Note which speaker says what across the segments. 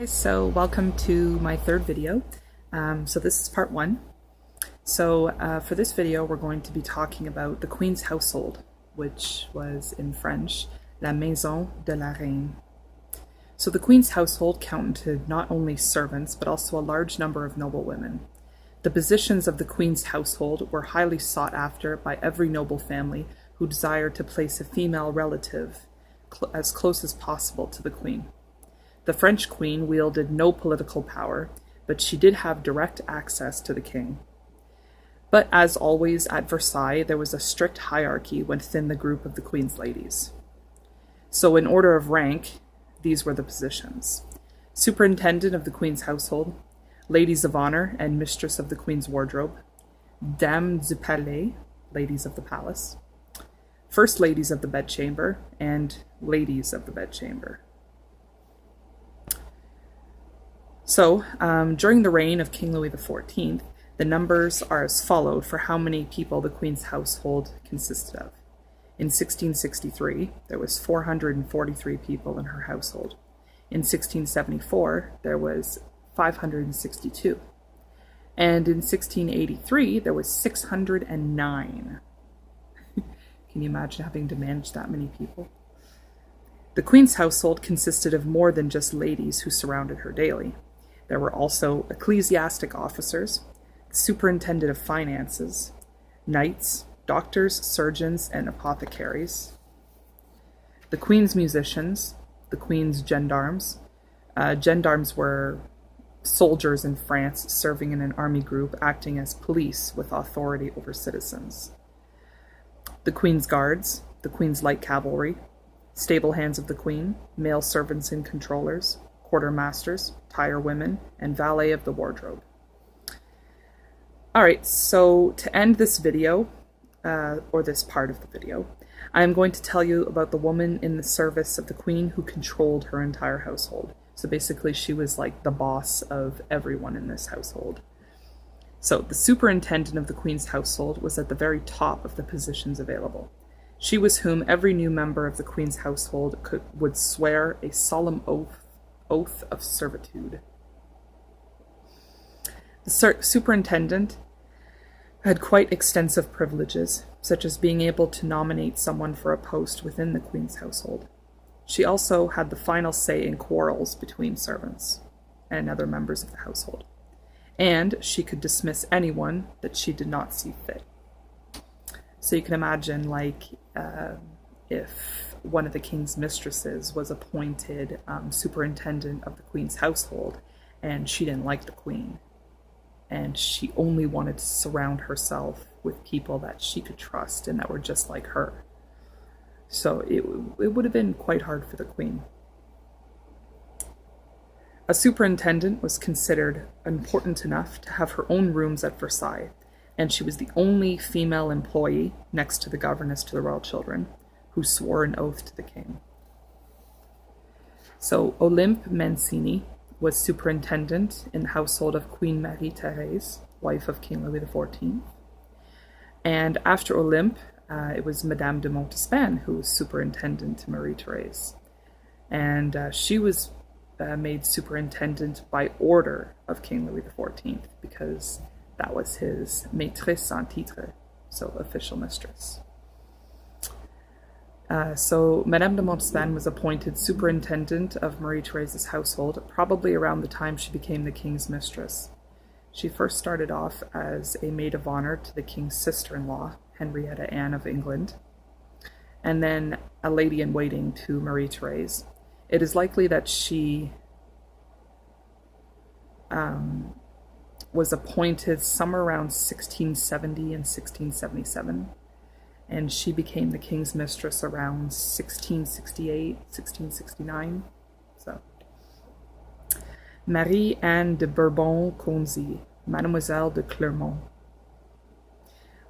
Speaker 1: So welcome to my third video. So this is part one. For this video we're going to be talking about the Queen's household, which was in French, la maison de la reine. So the Queen's household counted not only servants but also a large number of noblewomen. The positions of the Queen's household were highly sought after by every noble family who desired to place a female relative as close as possible to the Queen. The French queen wielded no political power, but she did have direct access to the king. But as always at Versailles, there was a strict hierarchy within the group of the queen's ladies. So in order of rank, these were the positions: superintendent of the queen's household, ladies of honor and mistress of the queen's wardrobe, dames du palais, ladies of the palace, first ladies of the bedchamber, and ladies of the bedchamber. So, during the reign of King Louis XIV, the numbers are as followed for how many people the Queen's household consisted of. In 1663, there was 443 people in her household. In 1674, there was 562. And in 1683, there was 609. Can you imagine having to manage that many people? The Queen's household consisted of more than just ladies who surrounded her daily. There were also ecclesiastic officers, the superintendent of finances, knights, doctors, surgeons, and apothecaries, the Queen's musicians, the Queen's gendarmes. Gendarmes were soldiers in France serving in an army group acting as police with authority over citizens, the Queen's guards, the Queen's light cavalry, stable hands of the Queen, male servants and controllers, quartermasters, tire women, and valet of the wardrobe. Alright, so to end this video, or this part of the video, I am going to tell you about the woman in the service of the Queen who controlled her entire household. So basically she was like the boss of everyone in this household. So the superintendent of the Queen's household was at the very top of the positions available. She was whom every new member of the Queen's household would swear a solemn oath of servitude. The superintendent had quite extensive privileges, such as being able to nominate someone for a post within the Queen's household. She also had the final say in quarrels between servants and other members of the household, and she could dismiss anyone that she did not see fit. So you can imagine, like, if one of the king's mistresses was appointed superintendent of the Queen's household, and she didn't like the Queen, and she only wanted to surround herself with people that she could trust and that were just like her. So it would have been quite hard for the Queen. A superintendent was considered important enough to have her own rooms at Versailles, and she was the only female employee, next to the governess to the royal children, who swore an oath to the king. So Olympe Mancini was superintendent in the household of Queen Marie-Therese, wife of King Louis XIV. And after Olympe, it was Madame de Montespan who was superintendent to Marie-Therese. And she was made superintendent by order of King Louis XIV, because that was his maîtresse en titre, so official mistress. So Madame de Montespan was appointed superintendent of Marie-Therese's household probably around the time she became the king's mistress. She first started off as a maid of honor to the king's sister-in-law, Henrietta Anne of England, and then a lady-in-waiting to Marie-Therese. It is likely that she was appointed somewhere around 1670 and 1677. And she became the king's mistress around 1668, 1669. So, Marie-Anne de Bourbon-Conzi, Mademoiselle de Clermont,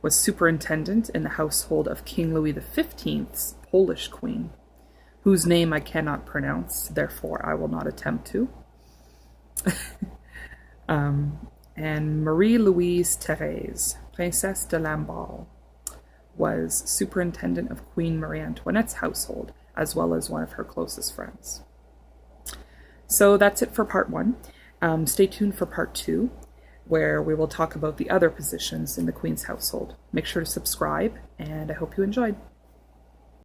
Speaker 1: was superintendent in the household of King Louis XV's Polish queen, whose name I cannot pronounce, therefore I will not attempt to. And Marie-Louise Thérèse, Princesse de Lamballe, was superintendent of Queen Marie Antoinette's household, as well as one of her closest friends. So that's it for part 1. Stay tuned for part 2, where we will talk about the other positions in the Queen's household. Make sure to subscribe, and I hope you enjoyed.